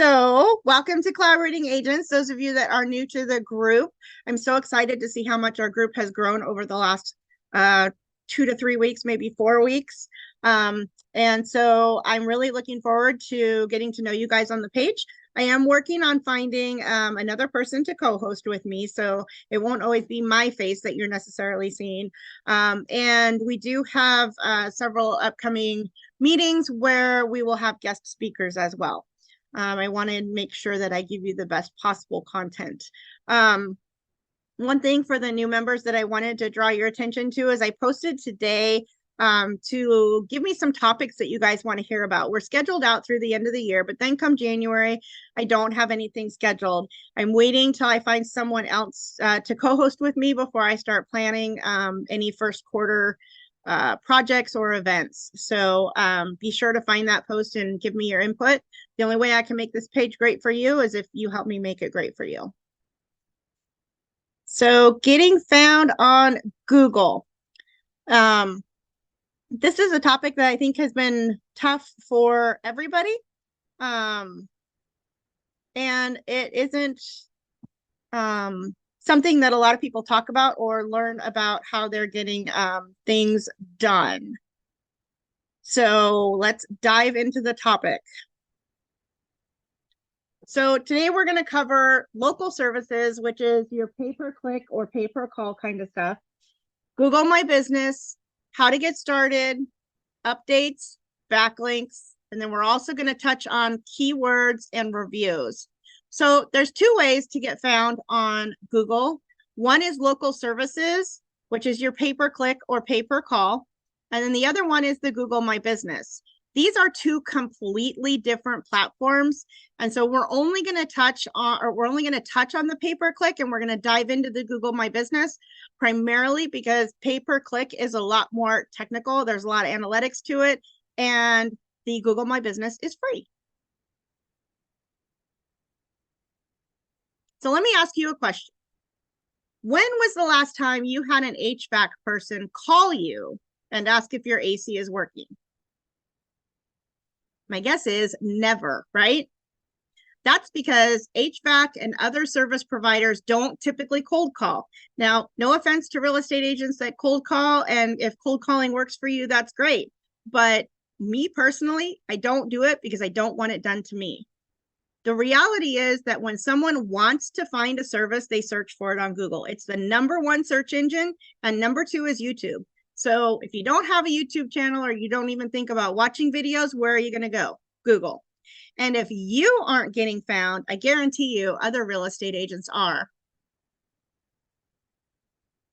So, welcome to Collaborating Agents. Those of you that are new to the group, I'm so excited to see how much our group has grown over the last 2 to 3 weeks, maybe 4 weeks. And so I'm really looking forward to getting to know you guys on the page. I am working on finding another person to co-host with me, so it won't always be my face that you're necessarily seeing. And we do have several upcoming meetings where we will have guest speakers as well. I want to make sure that I give you the best possible content. One thing for the new members that I wanted to draw your attention to is I posted today to give me some topics that you guys want to hear about. We're scheduled out through the end of the year, but then come January, I don't have anything scheduled. I'm waiting till I find someone else to co-host with me before I start planning any first quarter projects or events. So be sure to find that post and give me your input. The only way I can make this page great for you is if you help me make it great for you. So getting found on Google. This is a topic that I think has been tough for everybody. And it isn't something that a lot of people talk about or learn about how they're getting things done. So let's dive into the topic. So today we're going to cover local services, which is your pay-per-click or pay-per-call kind of stuff. Google My Business, how to get started, updates, backlinks, and then we're also going to touch on keywords and reviews. So there's two ways to get found on Google. One is local services, which is your pay-per-click or pay-per-call. And then the other one is the Google My Business. These are two completely different platforms. And so we're only going to touch on the pay-per-click, and we're going to dive into the Google My Business primarily because pay-per-click is a lot more technical. There's a lot of analytics to it, and the Google My Business is free. So let me ask you a question. When was the last time you had an HVAC person call you and ask if your AC is working? My guess is never, right? That's because HVAC and other service providers don't typically cold call. Now, no offense to real estate agents that cold call, and if cold calling works for you, that's great. But me personally, I don't do it because I don't want it done to me. The reality is that when someone wants to find a service, they search for it on Google. It's the #1 search engine, and #2 is YouTube. So if you don't have a YouTube channel or you don't even think about watching videos, where are you going to go? Google. And if you aren't getting found, I guarantee you other real estate agents are.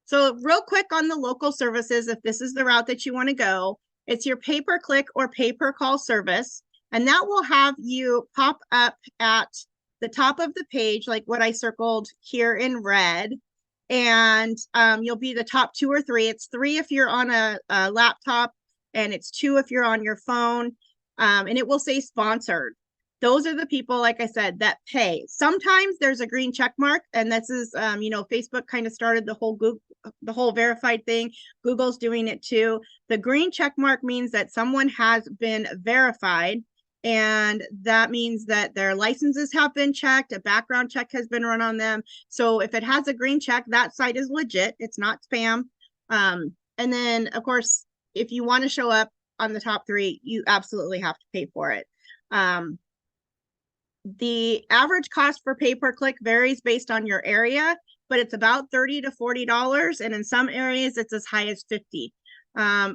So real quick on the local services, if this is the route that you want to go, it's your pay-per-click or pay-per-call service. And that will have you pop up at the top of the page, like what I circled here in red. And you'll be the top 2 or 3. It's 3 if you're on a laptop, and it's 2 if you're on your phone. And it will say sponsored. Those are the people, like I said, that pay. Sometimes there's a green check mark, and this is, Facebook kind of started the whole verified thing. Google's doing it too. The green check mark means that someone has been verified, and that means that their licenses have been checked, a background check has been run on them. So if it has a green check, that site is legit. It's not spam. And then, of course, if you want to show up on the top 3, you absolutely have to pay for it. The average cost for pay-per-click varies based on your area, but it's about $30 to $40, and in some areas it's as high as $50.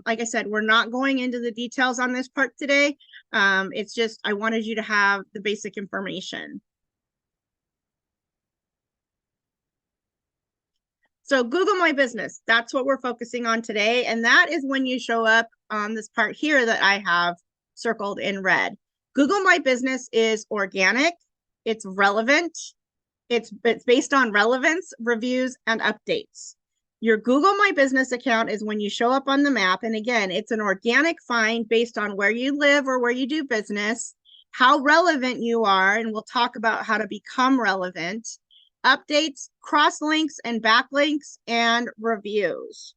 Like I said, we're not going into the details on this part today. It's just I wanted you to have the basic information. So Google My Business, that's what we're focusing on today. And that is when you show up on this part here that I have circled in red. Google My Business is organic, it's relevant, it's based on relevance, reviews, and updates. Your Google My Business account is when you show up on the map. And again, it's an organic find based on where you live or where you do business, how relevant you are, and we'll talk about how to become relevant, updates, crosslinks and backlinks, and reviews.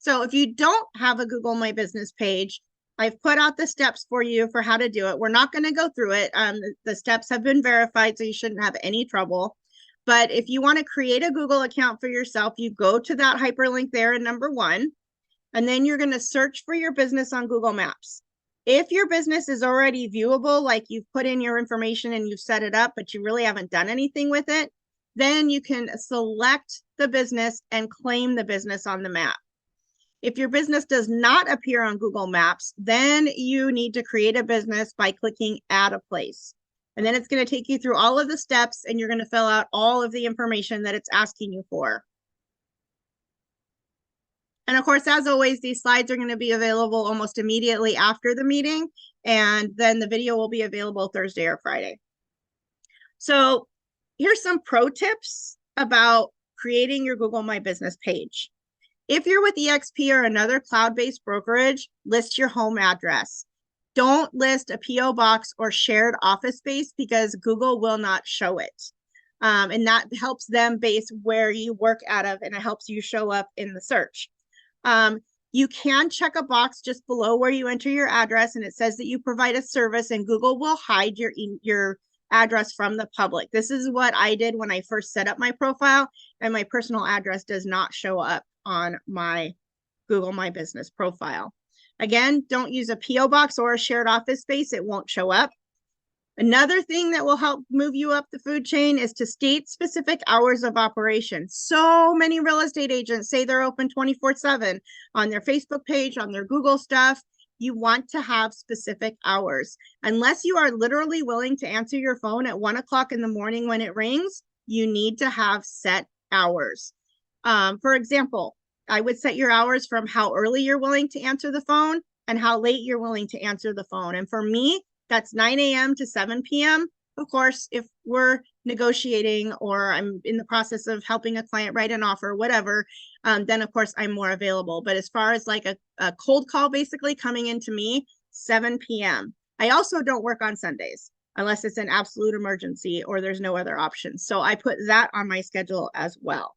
So if you don't have a Google My Business page, I've put out the steps for you for how to do it. We're not going to go through it. The steps have been verified, so you shouldn't have any trouble. But if you want to create a Google account for yourself, you go to that hyperlink there in number 1, and then you're going to search for your business on Google Maps. If your business is already viewable, like you've put in your information and you've set it up, but you really haven't done anything with it, then you can select the business and claim the business on the map. If your business does not appear on Google Maps, then you need to create a business by clicking Add a Place. And then it's going to take you through all of the steps, and you're going to fill out all of the information that it's asking you for. And of course, as always, these slides are going to be available almost immediately after the meeting, and then the video will be available Thursday or Friday. So here's some pro tips about creating your Google My Business page. If you're with eXp or another cloud-based brokerage, list your home address. Don't list a PO box or shared office space because Google will not show it. And that helps them base where you work out of, and it helps you show up in the search. You can check a box just below where you enter your address, and it says that you provide a service, and Google will hide your address from the public. This is what I did when I first set up my profile, and my personal address does not show up on my Google My Business profile. Again, don't use a PO box or a shared office space. It won't show up. Another thing that will help move you up the food chain is to state specific hours of operation. So many real estate agents say they're open 24/7 on their Facebook page, on their Google stuff. You want to have specific hours. Unless you are literally willing to answer your phone at 1 o'clock in the morning when it rings, you need to have set hours. For example, I would set your hours from how early you're willing to answer the phone and how late you're willing to answer the phone. And for me, that's 9 a.m. to 7 p.m. Of course, if we're negotiating or I'm in the process of helping a client write an offer, whatever, then of course I'm more available. But as far as like a cold call basically coming into me, 7 p.m. I also don't work on Sundays unless it's an absolute emergency or there's no other options. So I put that on my schedule as well.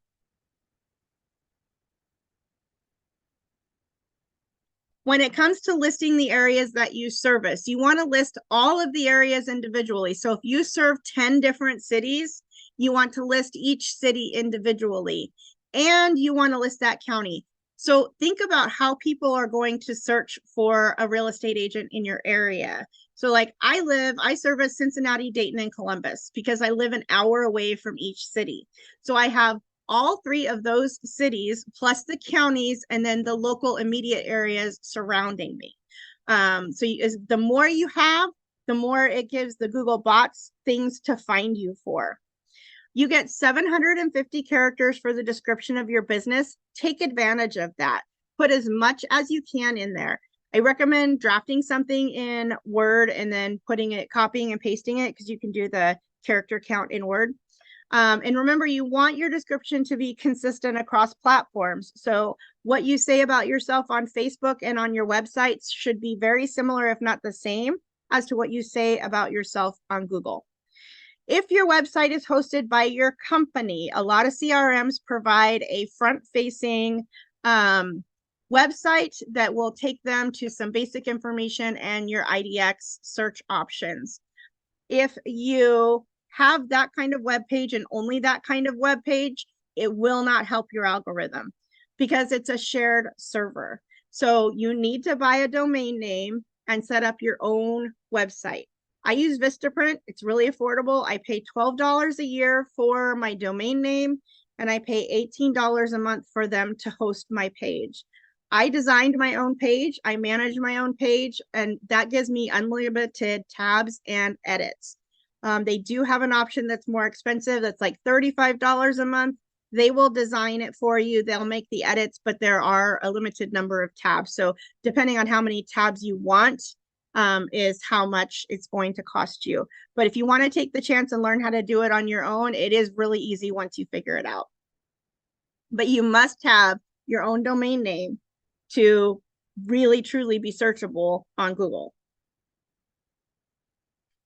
When it comes to listing the areas that you service, you want to list all of the areas individually. So if you serve 10 different cities, you want to list each city individually, and you want to list that county. So think about how people are going to search for a real estate agent in your area. So like I service Cincinnati, Dayton, and Columbus because I live an hour away from each city. So I have all 3 of those cities plus the counties and then the local immediate areas surrounding me. The more you have, the more it gives the Google bots things to find you for. You get 750 characters for the description of your business. Take advantage of that. Put as much as you can in there. I recommend drafting something in Word and then copying and pasting it because you can do the character count in Word. And remember, you want your description to be consistent across platforms. So what you say about yourself on Facebook and on your websites should be very similar, if not the same, as to what you say about yourself on Google. If your website is hosted by your company, a lot of CRMs provide a front-facing website that will take them to some basic information and your IDX search options. If you have that kind of web page and only that kind of web page, it will not help your algorithm because it's a shared server. So you need to buy a domain name and set up your own website. I use Vistaprint. It's really affordable. I pay $12 a year for my domain name, and I pay $18 a month for them to host my page. I designed my own page. I manage my own page, and that gives me unlimited tabs and edits. They do have an option that's more expensive. That's like $35 a month. They will design it for you. They'll make the edits, but there are a limited number of tabs. So depending on how many tabs you want is how much it's going to cost you. But if you want to take the chance and learn how to do it on your own, it is really easy once you figure it out. But you must have your own domain name to really, truly be searchable on Google.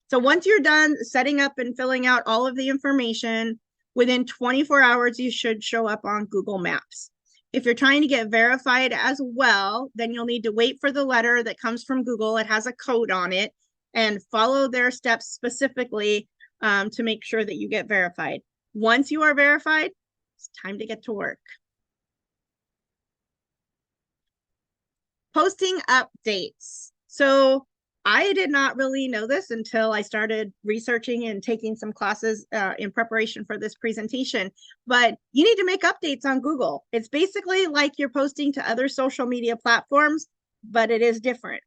So once you're done setting up and filling out all of the information, within 24 hours, you should show up on Google Maps. If you're trying to get verified as well, then you'll need to wait for the letter that comes from Google. It has a code on it, and follow their steps specifically to make sure that you get verified. Once you are verified, it's time to get to work. Posting updates. So I did not really know this until I started researching and taking some classes in preparation for this presentation, but you need to make updates on Google. It's basically like you're posting to other social media platforms, but it is different.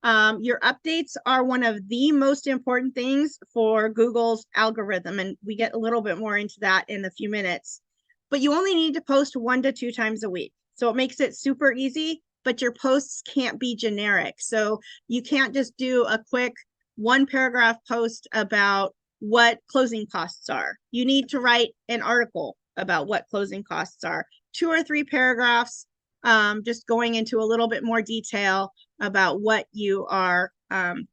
Your updates are one of the most important things for Google's algorithm, and we get a little bit more into that in a few minutes. But you only need to post 1 to 2 times a week. So it makes it super easy, but your posts can't be generic. So you can't just do a quick 1-paragraph post about what closing costs are. You need to write an article about what closing costs are. 2 or 3 paragraphs, just going into a little bit more detail about what you are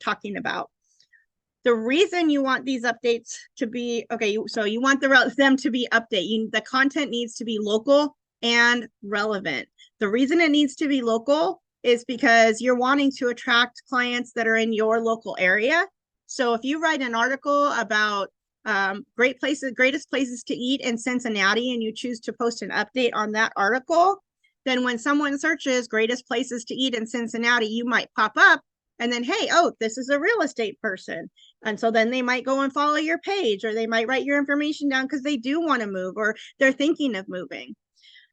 talking about. The reason you want these updates to be, okay, so you want them to be the content needs to be local and relevant. The reason it needs to be local is because you're wanting to attract clients that are in your local area. So if you write an article about greatest places to eat in Cincinnati, and you choose to post an update on that article, then when someone searches greatest places to eat in Cincinnati, you might pop up, and then, hey, oh, this is a real estate person. And so then they might go and follow your page, or they might write your information down because they do want to move, or they're thinking of moving.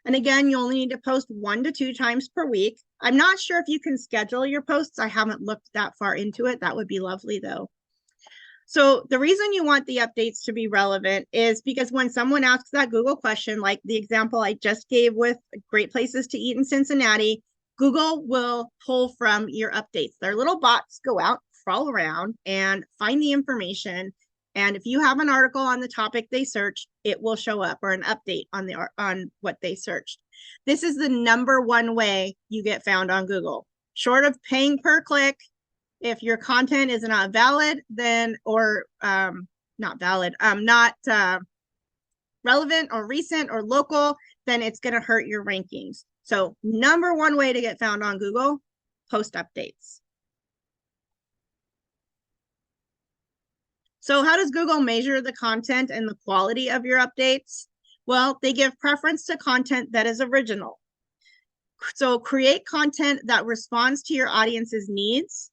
And again, you only need to post 1 to 2 times per week. I'm not sure if you can schedule your posts. I haven't looked that far into it. That would be lovely though. So the reason you want the updates to be relevant is because when someone asks that Google question, like the example I just gave with great places to eat in Cincinnati, Google will pull from your updates. Their little bots go out, crawl around, and find the information. And if you have an article on the topic they searched, it will show up, or an update on what they searched. This is the #1 way you get found on Google. Short of paying per click, if your content is not valid, then, or not valid, not relevant or recent or local, then it's going to hurt your rankings. So #1 way to get found on Google, post updates. So how does Google measure the content and the quality of your updates? Well, they give preference to content that is original. So create content that responds to your audience's needs,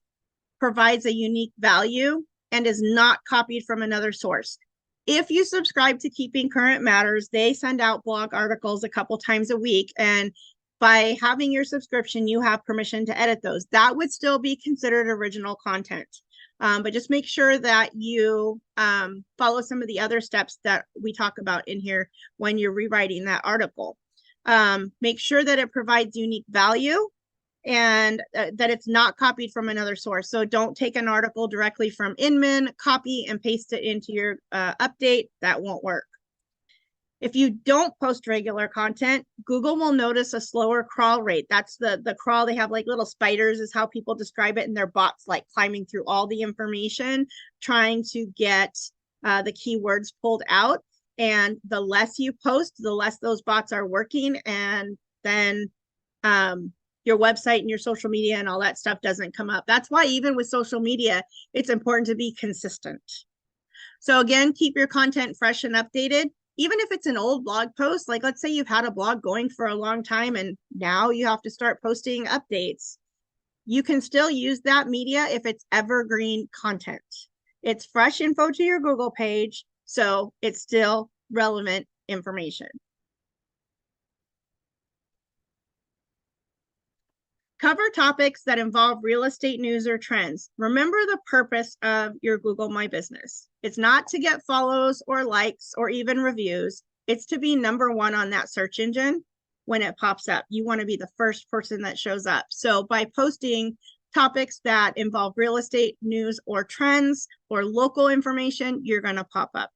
provides a unique value, and is not copied from another source. If you subscribe to Keeping Current Matters, they send out blog articles a couple times a week, and by having your subscription, you have permission to edit those. That would still be considered original content. But just make sure that you follow some of the other steps that we talk about in here when you're rewriting that article. Make sure that it provides unique value, and that it's not copied from another source. So don't take an article directly from Inman, copy and paste it into your update. That won't work. If you don't post regular content, Google will notice a slower crawl rate. That's the crawl. They have like little spiders is how people describe it. And their bots like climbing through all the information, trying to get the keywords pulled out. And the less you post, the less those bots are working. And then your website and your social media and all that stuff doesn't come up. That's why even with social media, it's important to be consistent. So again, keep your content fresh and updated. Even if it's an old blog post, like let's say you've had a blog going for a long time and now you have to start posting updates, you can still use that media if it's evergreen content. It's fresh info to your Google page, so it's still relevant information. Cover topics that involve real estate news or trends. Remember the purpose of your Google My Business. It's not to get follows or likes or even reviews. It's to be #1 on that search engine when it pops up. You want to be the first person that shows up. So by posting topics that involve real estate news or trends or local information, you're going to pop up.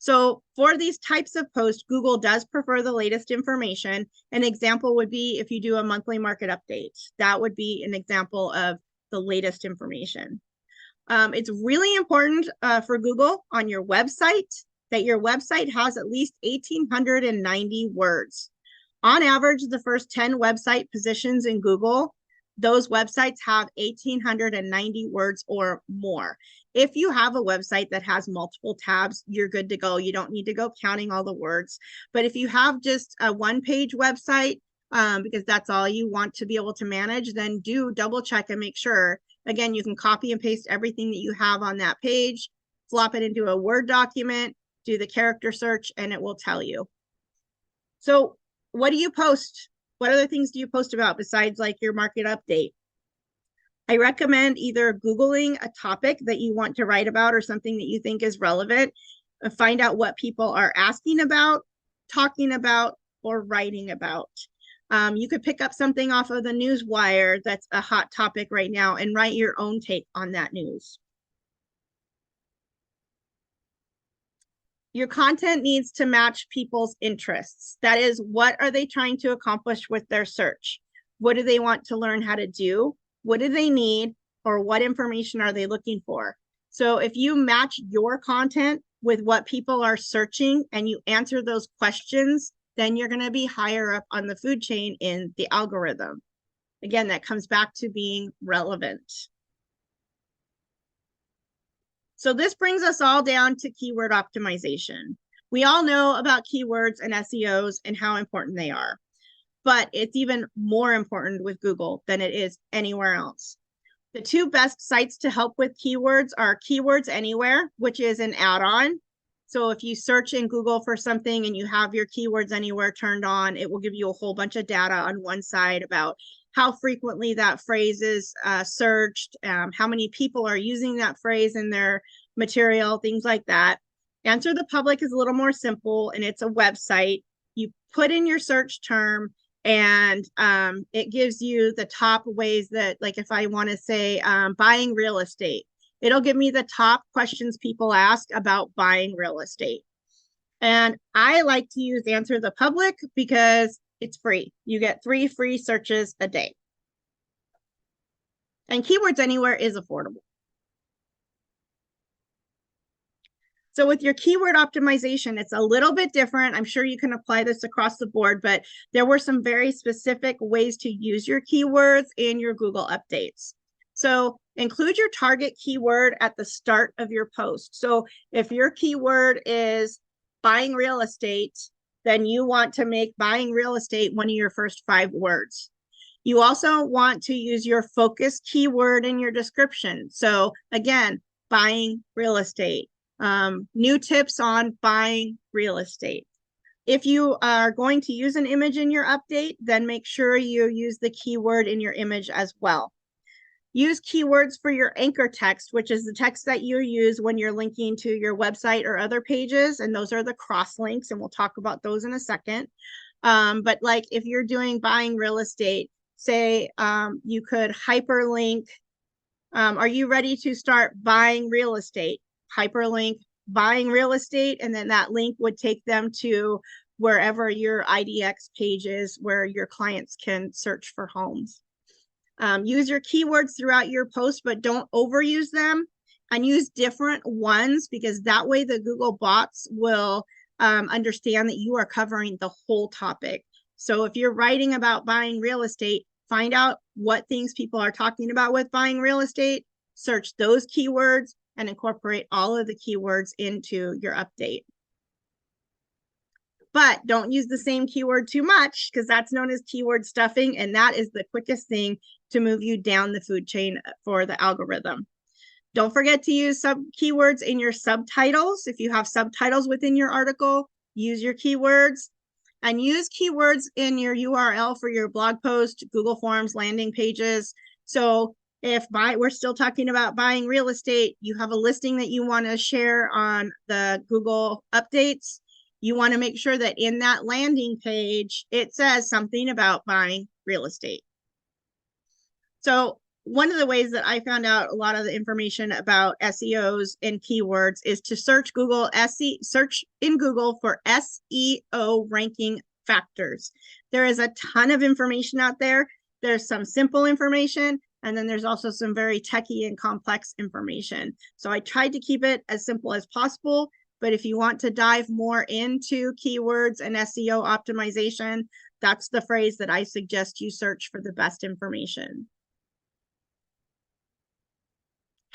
So for these types of posts, Google does prefer the latest information. An example would be if you do a monthly market update. That would be an example of the latest information. It's really important for Google on your website that your website has at least 1,890 words. On average, the first 10 website positions in Google, those websites have 1,890 words or more. If you have a website that has multiple tabs, you're good to go. You don't need to go counting all the words. But if you have just a one-page website, because that's all you want to be able to manage, then do double check and make sure. Again, you can copy and paste everything that you have on that page, flop it into a Word document, do the character search, and it will tell you. So what do you post? What other things do you post about besides like your market update? I recommend either Googling a topic that you want to write about or something that you think is relevant, find out what people are asking about, talking about, or writing about. You could pick up something off of the news wire that's a hot topic right now and write your own take on that news. Your content needs to match people's interests. That is, what are they trying to accomplish with their search? What do they want to learn how to do? What do they need? Or what information are they looking for? So if you match your content with what people are searching and you answer those questions, then you're going to be higher up on the food chain in the algorithm. Again, that comes back to being relevant. So this brings us all down to keyword optimization. We all know about keywords and SEOs and how important they are, but it's even more important with Google than it is anywhere else. The two best sites to help with keywords are Keywords Anywhere, which is an add-on. So if you search in Google for something and you have your Keywords Anywhere turned on, it will give you a whole bunch of data on one side about how frequently that phrase is searched, how many people are using that phrase in their material, things like that. Answer the Public is a little more simple, and it's a website. You put in your search term, and it gives you the top ways that, like if I want to say buying real estate, it'll give me the top questions people ask about buying real estate. And I like to use Answer the Public because it's free. You get 3 free searches a day. And Keywords Anywhere is affordable. So with your keyword optimization, it's a little bit different. I'm sure you can apply this across the board, but there were some very specific ways to use your keywords in your Google updates. So include your target keyword at the start of your post. So if your keyword is buying real estate, then you want to make buying real estate one of your first 5 words. You also want to use your focus keyword in your description. So again, buying real estate, new tips on buying real estate. If you are going to use an image in your update, then make sure you use the keyword in your image as well. Use keywords for your anchor text, which is the text that you use when you're linking to your website or other pages. And those are the crosslinks, and we'll talk about those in a second. But like if you're doing buying real estate, say you could hyperlink, are you ready to start buying real estate? Hyperlink buying real estate, and then that link would take them to wherever your IDX page is where your clients can search for homes. Use your keywords throughout your post, but don't overuse them, and use different ones, because that way the Google bots will understand that you are covering the whole topic. So if you're writing about buying real estate, find out what things people are talking about with buying real estate, search those keywords, and incorporate all of the keywords into your update. But don't use the same keyword too much, because that's known as keyword stuffing, and that is the quickest thing to move you down the food chain for the algorithm. Don't forget to use keywords in your subtitles. If you have subtitles within your article, use your keywords, and use keywords in your URL for your blog post, Google Forms, landing pages. So if we're still talking about buying real estate, you have a listing that you want to share on the Google updates, you want to make sure that in that landing page, it says something about buying real estate. So one of the ways that I found out a lot of the information about SEOs and keywords is to search in Google for SEO ranking factors. There is a ton of information out there. There's some simple information, and then there's also some very techy and complex information. So I tried to keep it as simple as possible. But if you want to dive more into keywords and SEO optimization, That's the phrase that I suggest you search for the best information.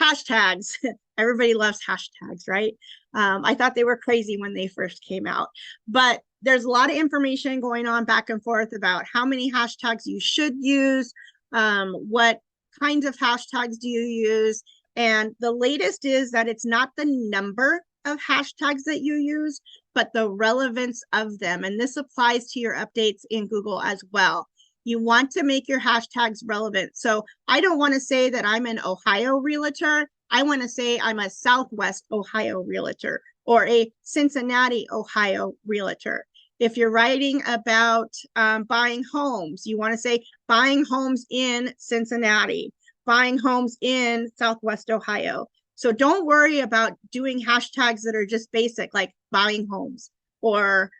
Hashtags. Everybody loves hashtags, right? I thought they were crazy when they first came out, but there's a lot of information going on back and forth about how many hashtags you should use, what kinds of hashtags do you use, and the latest is that it's not the number of hashtags that you use, but the relevance of them, and this applies to your updates in Google as well. You want to make your hashtags relevant. So I don't want to say that I'm an Ohio realtor. I want to say I'm a Southwest Ohio realtor or a Cincinnati, Ohio realtor. If you're writing about buying homes, you want to say buying homes in Cincinnati, buying homes in Southwest Ohio. So don't worry about doing hashtags that are just basic, like buying homes or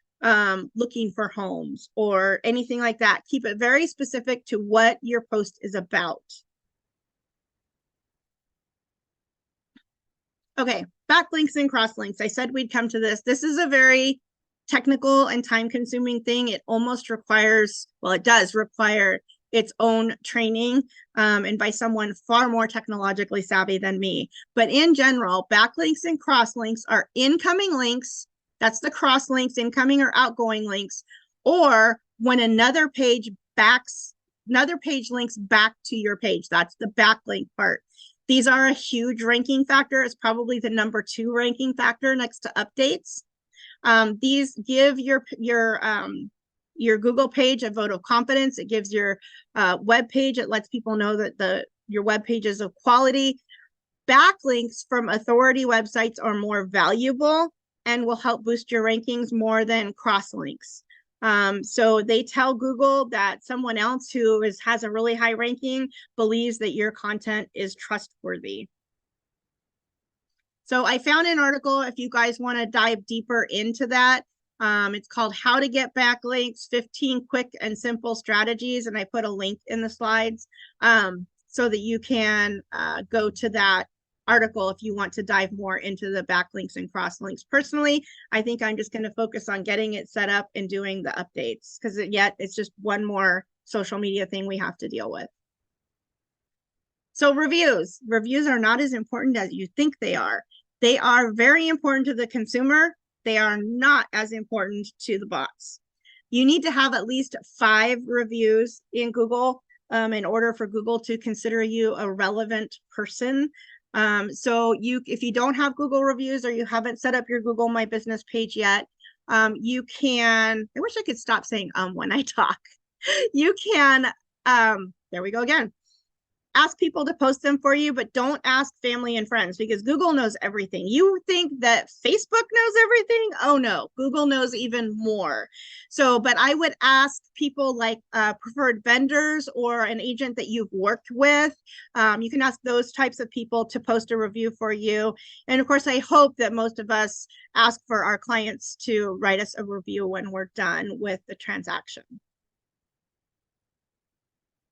looking for homes or anything like that. Keep it very specific to what your post is about. Okay, backlinks and crosslinks. I said we'd come to this. This is a very technical and time-consuming thing. It almost requires, well, it does require its own training, and by someone far more technologically savvy than me. But in general, backlinks and crosslinks are incoming links. That's the crosslinks, incoming or outgoing links, or when another page links back to your page. That's the backlink part. These are a huge ranking factor. It's probably the #2 ranking factor next to updates. These give your Google page a vote of confidence. It gives your web page, it lets people know that your web page is of quality. Backlinks from authority websites are more valuable and will help boost your rankings more than crosslinks. So they tell Google that someone else who has a really high ranking believes that your content is trustworthy. So I found an article if you guys want to dive deeper into that. It's called How to Get Backlinks, 15 Quick and Simple Strategies. And I put a link in the slides so that you can go to that article if you want to dive more into the backlinks and crosslinks. Personally, I think I'm just going to focus on getting it set up and doing the updates because it's just one more social media thing we have to deal with. So reviews. Reviews are not as important as you think they are. They are very important to the consumer. They are not as important to the bots. You need to have at least 5 reviews in Google in order for Google to consider you a relevant person. So if you don't have Google reviews or you haven't set up your Google My Business page yet, you can, I wish I could stop saying when I talk. You can, there we go again. Ask people to post them for you, but don't ask family and friends because Google knows everything. You think that Facebook knows everything? Oh no, Google knows even more. So, but I would ask people like preferred vendors or an agent that you've worked with. You can ask those types of people to post a review for you. And of course, I hope that most of us ask for our clients to write us a review when we're done with the transaction.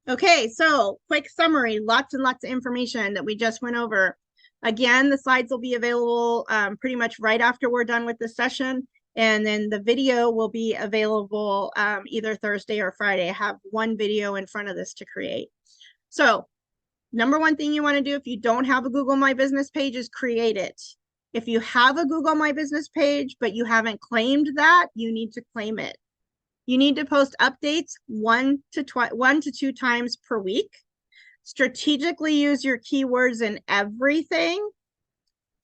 Okay, so quick summary, lots and lots of information that we just went over. Again, the slides will be available pretty much right after we're done with the session. And then the video will be available either Thursday or Friday. I have one video in front of this to create. So #1 thing you want to do if you don't have a Google My Business page is create it. If you have a Google My Business page, but you haven't claimed that, you need to claim it. You need to post updates 1 to 2 times per week. Strategically use your keywords in everything.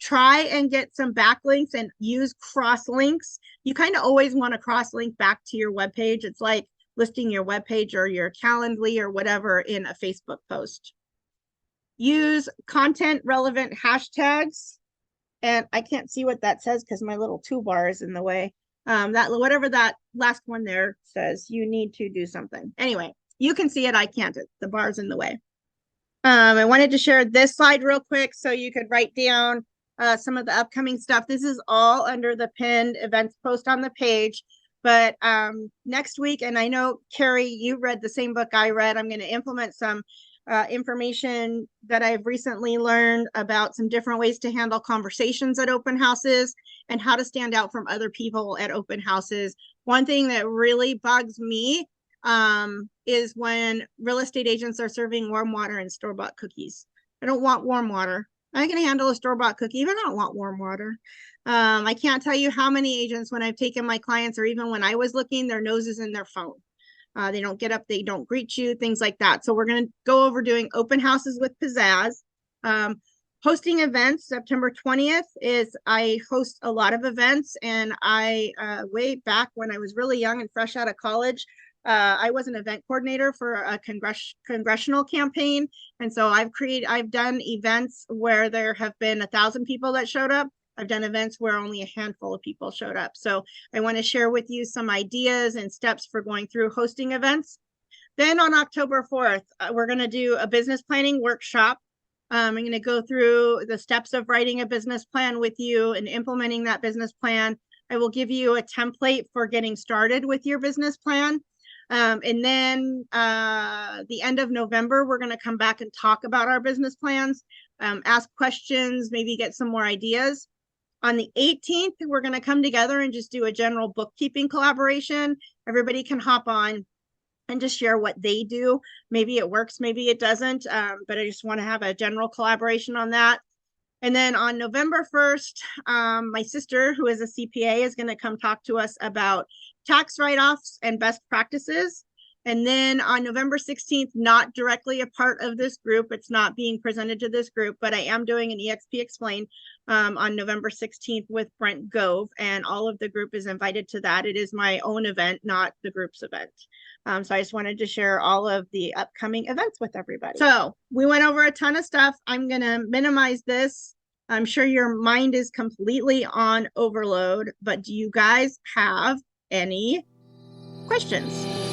Try and get some backlinks and use crosslinks. You kind of always want to crosslink back to your webpage. It's like listing your webpage or your Calendly or whatever in a Facebook post. Use content relevant hashtags. And I can't see what that says because my little toolbar is in the way. Whatever that last one there says, you need to do something. Anyway, you can see it. I can't. The bar's in the way. I wanted to share this slide real quick so you could write down some of the upcoming stuff. This is all under the pinned events post on the page. But next week, and I know, Carrie, you read the same book I read. I'm going to implement some information that I've recently learned about some different ways to handle conversations at open houses and how to stand out from other people at open houses. One thing that really bugs me is when real estate agents are serving warm water and store-bought cookies. I don't want warm water. I can handle a store-bought cookie, but I don't want warm water. I can't tell you how many agents, when I've taken my clients, or even when I was looking, their noses in their phone. They don't get up, they don't greet you, things like that. So we're going to go over doing open houses with Pizzaz. Hosting events. September 20th is, I host a lot of events, and I, way back when I was really young and fresh out of college, I was an event coordinator for a congressional campaign. And so I've done events where there have been 1,000 people that showed up. I've done events where only a handful of people showed up. So I want to share with you some ideas and steps for going through hosting events. Then on October 4th, we're going to do a business planning workshop. I'm going to go through the steps of writing a business plan with you and implementing that business plan. I will give you a template for getting started with your business plan. And then the end of November, we're going to come back and talk about our business plans, ask questions, maybe get some more ideas. On the 18th, we're going to come together and just do a general bookkeeping collaboration. Everybody can hop on and just share what they do. Maybe it works, maybe it doesn't, but I just want to have a general collaboration on that. And then on November 1st, my sister, who is a CPA, is going to come talk to us about tax write-offs and best practices. And then on November 16th, not directly a part of this group, it's not being presented to this group, but I am doing an EXP Explain on November 16th with Brent Gove, and all of the group is invited to that. It is my own event, not the group's event. So I just wanted to share all of the upcoming events with everybody. So we went over a ton of stuff. I'm going to minimize this. I'm sure your mind is completely on overload, but do you guys have any questions?